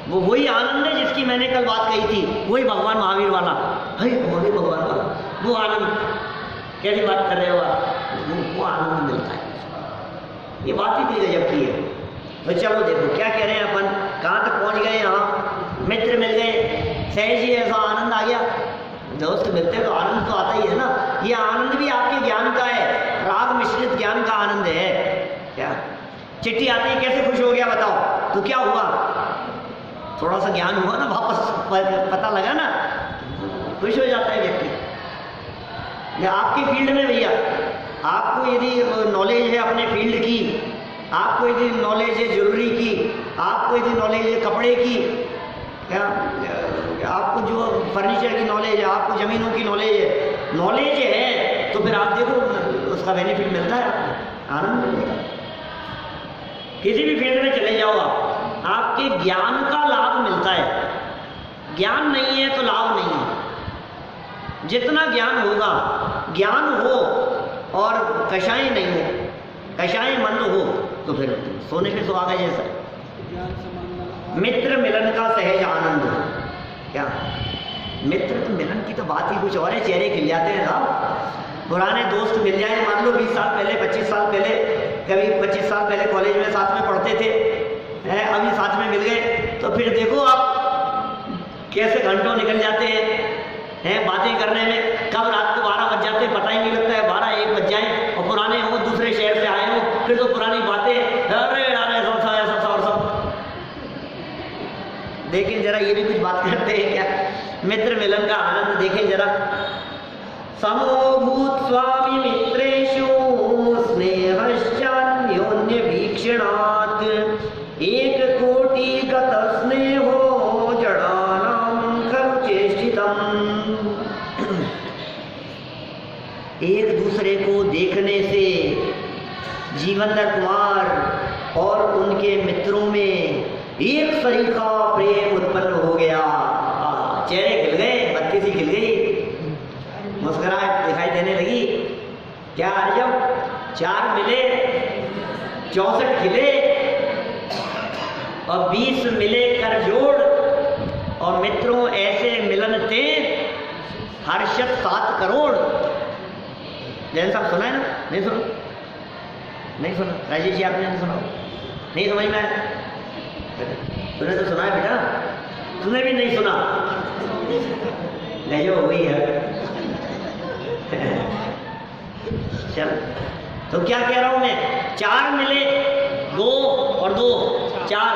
वो वही आनंद है जिसकी मैंने कल बात कही थी, वही भगवान महावीर वाला है, वही भगवान वाला वो आनंद। कैसी बात कर रहे हो आप? वो आनंद मिलता है। ये बात ही भी गजब की है। तो चलो देखो क्या कह रहे हैं अपन, कहाँ तक पहुँच गए? यहाँ मित्र मिल गए, सहज ही ऐसा आनंद आ गया। दोस्त मिलते तो आनंद तो आता ही है ना। ये आनंद भी आपके ज्ञान का है, राग मिश्रित ज्ञान का आनंद है। क्या चिट्ठी आती है, कैसे खुश हो गया बताओ? तो क्या हुआ? थोड़ा सा ज्ञान हुआ ना, वापस पता लगा ना, खुश हो जाता है व्यक्ति। आपके फील्ड में भैया, आपको यदि नॉलेज है अपने फील्ड की, आपको यदि नॉलेज है ज्वेलरी की, आपको यदि नॉलेज है कपड़े की, क्या आपको जो फर्नीचर की नॉलेज है, आपको ज़मीनों की नॉलेज है, तो फिर आप देखो उसका बेनिफिट मिलता है, आनंद मिलता है। किसी भी फील्ड में चले जाओ आप, आपके ज्ञान का लाभ मिलता है। ज्ञान नहीं है तो लाभ नहीं है। जितना ज्ञान होगा, ज्ञान हो और कषाय नहीं हो, कषाय मंद हो, तो फिर सोने पे सुहागा जैसा। मित्र मिलन का सहज आनंद। क्या मित्र तो मिलन की तो बात ही कुछ और है, चेहरे खिल जाते हैं साहब। पुराने दोस्त मिल जाए, मान लो 20 साल पहले, 25 साल पहले, कभी 25 साल पहले कॉलेज में साथ में पढ़ते थे, अभी साथ में मिल गए, तो फिर देखो आप कैसे घंटों निकल जाते हैं बातें करने में। कब रात को 12 बज जाते पता ही नहीं लगता है, 12-1 बज जाए, और पुराने हो, दूसरे शहर से आए हो, फिर तो पुरानी बातें, अरे ऐसा और सब। देखें जरा, ये भी कुछ बात करते हैं क्या? मित्र मिलन का आनंद देखें जरा। समोभूत स्वामी मित्रेषु स्नेहश्चान्योन्य वीक्षणात्, एक कोटि गत स्नेहो जडानां खलु चेष्टितम्। एक दूसरे को देखने से जीवनधर कुमार और उनके मित्रों में एक सरीखा प्रेम उत्पन्न हो गया। चेहरे खिल गए, बत्ती सी खिल गई, मुस्कुराहट दिखाई देने लगी। क्या जब 4 मिले 64 खिले, और 20 मिले कर जोड़, और मित्रों ऐसे मिलन थे हर्षत 7 करोड़। जैन साहब सुना है ना? नहीं सुना? नहीं सुना? राजेश जी आपने नहीं सुना? नहीं समझ में आया? तूने तो सुना है बेटा, तूने भी नहीं सुना? नहीं, वही है। चल, तो क्या कह रहा हूं मैं? 4 मिले, 2 और 2 4।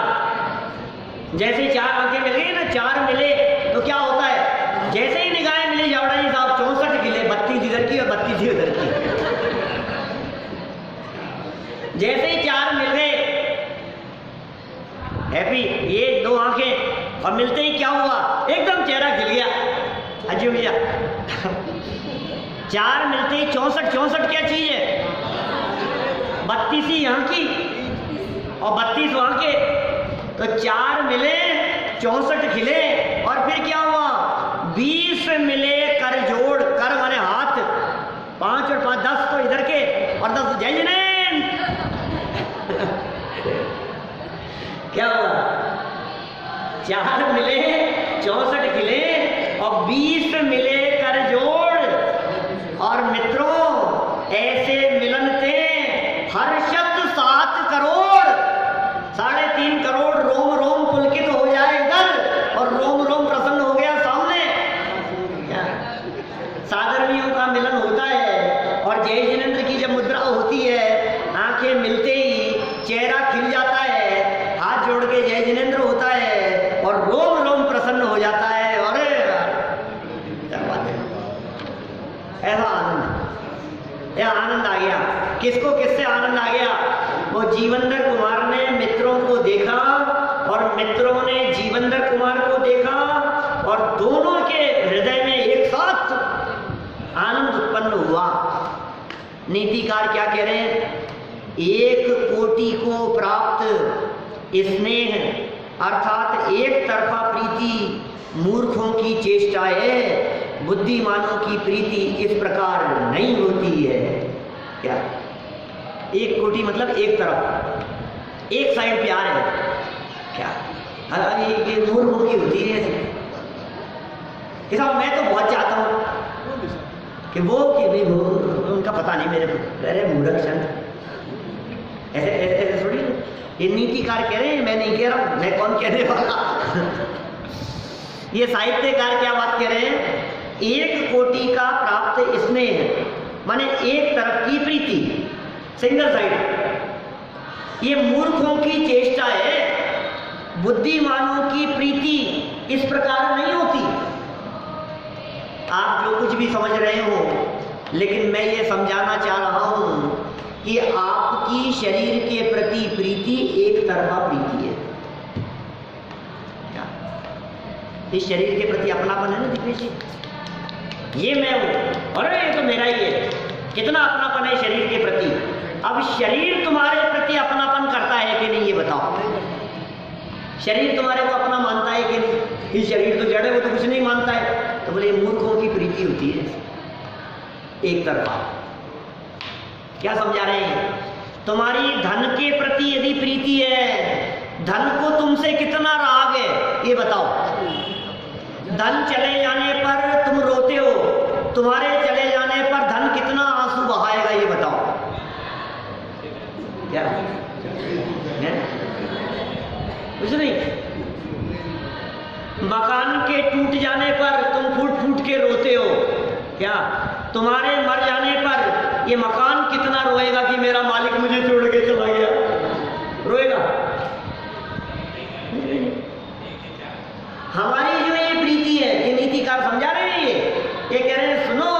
जैसे 4 आंखें मिल गई ना, 4 मिले तो क्या होता है? जैसे ही निगाहें मिली जावड़ा जी साहब 64 खिले, 32 इधर की और 32 उधर की। जैसे ही 4 मिल गए और मिलते ही क्या हुआ, एकदम चेहरा खिल गया। अजी भैया 4 मिलते ही 64 क्या चीज है, 32 ही यहाँ की और 32 वहाँ के, तो 4 मिले 64 खिले। और फिर क्या हुआ, 20 मिले कर जोड़, कर माने हाथ, 5 और 5 10 तो इधर के और 10 जय जिनेंद्र। क्या हुआ, 4 मिले 64 खिले और 20 मिले कर जोड़। और मित्रों ऐसे मिलन थे हर्षत 7 करोड़, 3.5 करोड़ रोम रोम पुलकित हो जाए इधर और रोम रोम प्रसन्न हो गया सामने। क्या साधर्मियों का मिलन होता है और जय जिनेंद्र की जब मुद्रा होती है, आंखें मिलते ही चेहरा खिल जाता है, हाथ जोड़ के जय जिनेंद्र होता है और रोम रोम प्रसन्न हो जाता है। और क्या बात है, ऐसा आनंद, यह आनंद आ गया। किसको किससे आनंद आ गया, वो जीवनधर कुमार ने मित्रों को देखा और मित्रों ने जीवनधर कुमार को देखा और दोनों के हृदय में एक साथ आनंद उत्पन्न हुआ। नीतिकार क्या कह रहे हैं, 1 कोटि को प्राप्त स्नेह अर्थात एक तरफा प्रीति मूर्खों की चेष्टा है, बुद्धिमानों की प्रीति इस प्रकार नहीं होती है। क्या 1 कोटि मतलब एक तरफ, एक साइड प्यार है। क्या ये मूर्खों की होती है कि साहब मैं तो बहुत चाहता हूँ कि वो वो उनका पता नहीं मेरे को, अरे मूर्ख संत ऐसे ऐसे थोड़ी। ये नीतिकार कह रहे हैं, मैं नहीं कह रहा हूँ, मैं कौन कहने वाला। ये साहित्यकार क्या बात कह रहे हैं, 1 कोटि का प्राप्त स्नेह माने एक तरफ की प्रीति, सिंगल साइड। ये मूर्खों की चेष्टा है, बुद्धिमानों की प्रीति इस प्रकार नहीं होती। आप जो कुछ भी समझ रहे हो, लेकिन मैं ये समझाना चाह रहा हूं कि आपकी शरीर के प्रति प्रीति एक तरफा प्रीति है। क्या इस शरीर के प्रति अपनापन है ना दिखने से, ये मैं हूं, अरे ये तो मेरा ही है, कितना अपनापन है शरीर के प्रति। अब शरीर तुम्हारे प्रति अपनापन करता है कि नहीं, ये बताओ। शरीर तुम्हारे को अपना मानता है कि नहीं, कि शरीर तो जड़ है, वो तो कुछ नहीं मानता है। तो बोले मूर्खों की प्रीति होती है एक तरफा। क्या समझा रहे हैं, तुम्हारी धन के प्रति यदि प्रीति है, धन को तुमसे कितना राग है ये बताओ। धन चले जाने पर तुम रोते हो, तुम्हारे चले जाने पर धन कितना आंसू बहाएगा ये बताओ। क्या कुछ नहीं। मकान के टूट जाने पर तुम फूट फूट के रोते हो, क्या तुम्हारे मर जाने पर ये मकान कितना रोएगा कि मेरा मालिक मुझे छोड़ के चला गया, रोएगा। हमारी जो ये प्रीति है, ये नीतिकार समझा रहे हैं, ये कह रहे हैं सुनो,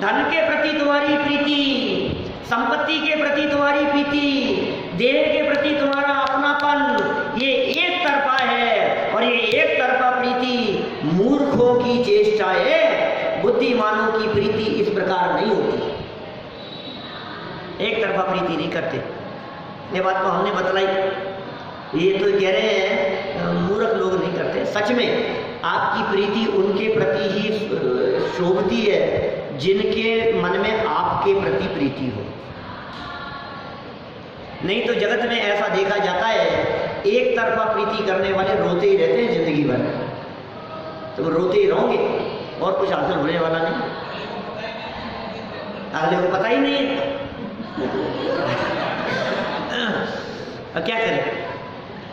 धन के प्रति तुम्हारी प्रीति, संपत्ति के प्रति तुम्हारी प्रीति, देह के प्रति तुम्हारा अपनापन, ये एक तरफा है। और ये एक तरफा प्रीति मूर्खों की चेष्टा है, बुद्धिमानों की प्रीति इस प्रकार नहीं होती। एक तरफा प्रीति नहीं करते। ये बात तो हमने बतलाई, ये तो कह रहे हैं मूर्ख लोग नहीं करते। सच में आपकी प्रीति उनके प्रति ही शोभती है जिनके मन में आपके प्रति प्रीति हो। नहीं तो जगत में ऐसा देखा जाता है, एक तरफा प्रीति करने वाले रोते ही रहते हैं जिंदगी भर। तो रोते ही रहोगे और कुछ हासिल होने वाला नहीं। अगले को पता ही नहीं है अब क्या करें।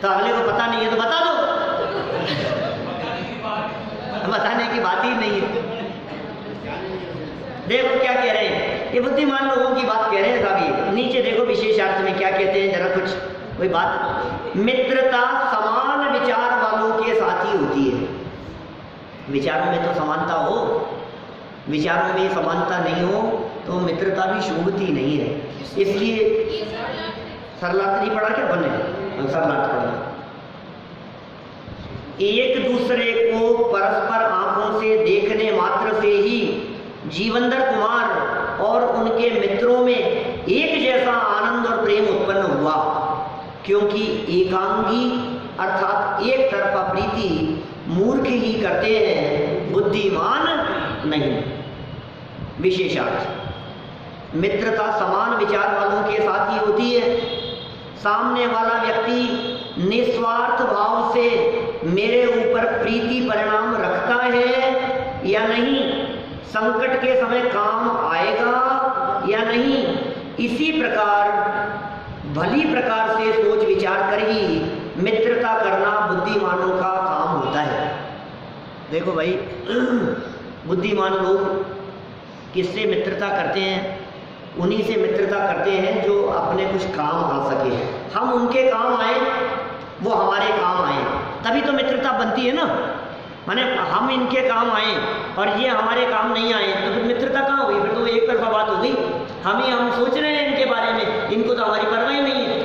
तो अगले को पता नहीं है तो बता दो, बताने की बात ही नहीं है। देखो क्या कह रहे हैं, ये बुद्धिमान लोगों की बात कह रहे हैं साहब। नीचे देखो विशेषार्थ में क्या कहते हैं, जरा कुछ कोई बात। मित्रता समान विचार वालों के साथ ही होती है। विचारों में तो समानता हो, विचारों में समानता नहीं हो तो मित्रता भी शोभती नहीं है। इसलिए सरलाट नहीं पढ़ा क्या बने, सरलाट पढ़ा। एक दूसरे को परस्पर आंखों से देखने मात्र से ही जीवंदर कुमार और उनके मित्रों में एक जैसा आनंद और प्रेम उत्पन्न हुआ, क्योंकि एकांगी अर्थात एक तरफा प्रीति मूर्ख ही करते हैं, बुद्धिमान नहीं। विशेषार्थ, मित्रता समान विचार वालों के साथ ही होती है। सामने वाला व्यक्ति निस्वार्थ भाव से मेरे ऊपर प्रीति परिणाम रखता है या नहीं, संकट के समय काम आएगा या नहीं, इसी प्रकार भली प्रकार से सोच विचार कर ही मित्रता करना बुद्धिमानों का काम होता है। देखो भाई, बुद्धिमान लोग किससे मित्रता करते हैं? उन्हीं से मित्रता करते हैं जो अपने कुछ काम आ सके। हम उनके काम आए, वो हमारे काम आए, तभी तो मित्रता बनती है ना। माने हम इनके काम आए और ये हमारे काम नहीं आए, तो फिर मित्रता कहाँ हुई? फिर तो एक तरफा बात हो गई। हम सोच रहे हैं इनके बारे में, इनको तो हमारी परवाह ही नहीं है।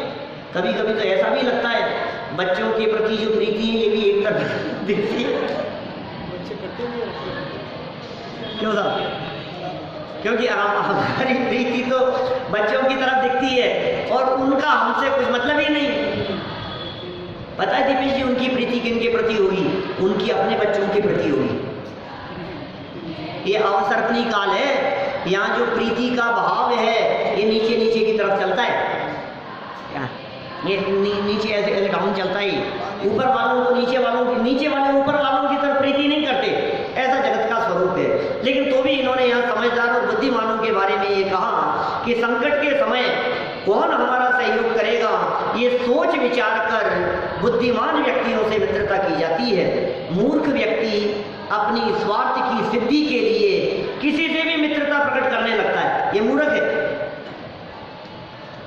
कभी कभी तो ऐसा भी लगता है बच्चों के प्रति जो प्रीति है ये भी एक तरफ दिखती है। क्यों साहब? क्योंकि हमारी प्रीति तो बच्चों की तरफ दिखती है और उनका हमसे कुछ मतलब ही नहीं। पता है दीपेश जी, उनकी प्रीति किनके प्रति होगी? उनकी अपने बच्चों के प्रति होगी। ये अवसर्पणी काल है, यहाँ जो प्रीति का भाव है ये नीचे नीचे की तरफ चलता है। ये नीचे ऐसे डाउन चलता ही, ऊपर वालों को नीचे वालों की, नीचे वाले ऊपर वालों की तरफ प्रीति नहीं करते। ऐसा जगत का स्वरूप है। लेकिन तो भी इन्होंने यहाँ समझदार और बुद्धिमानों के बारे में ये कहा कि संकट के समय कौन हमारा सहयोग करेगा, ये सोच विचार कर बुद्धिमान व्यक्तियों से मित्रता की जाती है। मूर्ख व्यक्ति अपनी स्वार्थ की सिद्धि के लिए किसी से भी मित्रता प्रकट करने लगता है, ये मूर्ख है।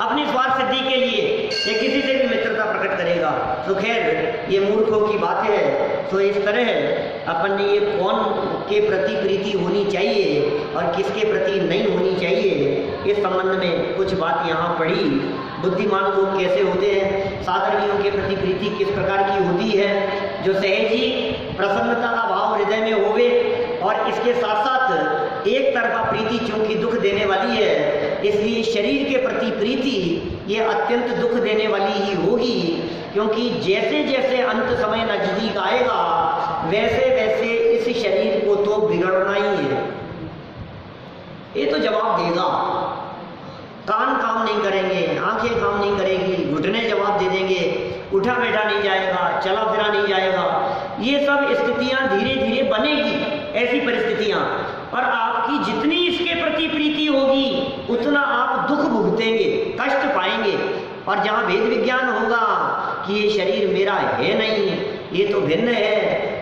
अपनी स्वार्थ सिद्धि के लिए ये किसी से भी मित्रता प्रकट करेगा, तो खैर ये मूर्खों की बात है। तो इस तरह अपन ने ये कौन के प्रति प्रीति होनी चाहिए और किसके प्रति नहीं होनी चाहिए, इस संबंध में कुछ बात यहाँ पढ़ी। बुद्धिमान लोग कैसे होते हैं, साधर्मियों के प्रति प्रीति किस प्रकार की होती है, जो सहजी प्रसन्नता का भाव हृदय में होवे और इसके साथ साथ एक तरफा प्रीति चूंकि दुख देने वाली है, इसलिए शरीर के प्रति प्रीति ये अत्यंत दुख देने वाली ही होगी, क्योंकि जैसे जैसे अंत समय नजदीक आएगा वैसे वैसे इस शरीर को तो बिगड़ना ही है। ये तो जवाब देगा। कान काम नहीं करेंगे, आंखें काम नहीं करेगी, घुटने जवाब दे देंगे, उठा बैठा नहीं जाएगा, चला फिरा नहीं जाएगा। ये सब स्थितियां धीरे धीरे बनेगी, ऐसी परिस्थितियां। और आपकी जितनी इसके प्रति प्रीति होगी उतना आप दुख भुगतेंगे, कष्ट पाएंगे। और जहाँ वेद विज्ञान होगा कि ये शरीर मेरा है नहीं, ये तो भिन्न है,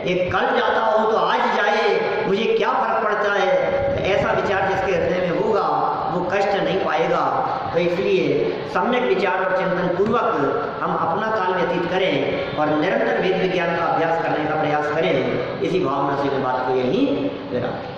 ये कल जाता हो तो आज जाए, मुझे क्या फर्क पड़ता है, ऐसा विचार जिसके हृदय में होगा वो कष्ट नहीं पाएगा। तो इसलिए सम्यक विचार और चिंतन पूर्वक हम अपना काल व्यतीत करें और निरंतर वेद विज्ञान का अभ्यास करने का प्रयास करें। इसी भावना से मैं बात को यहीं विराम।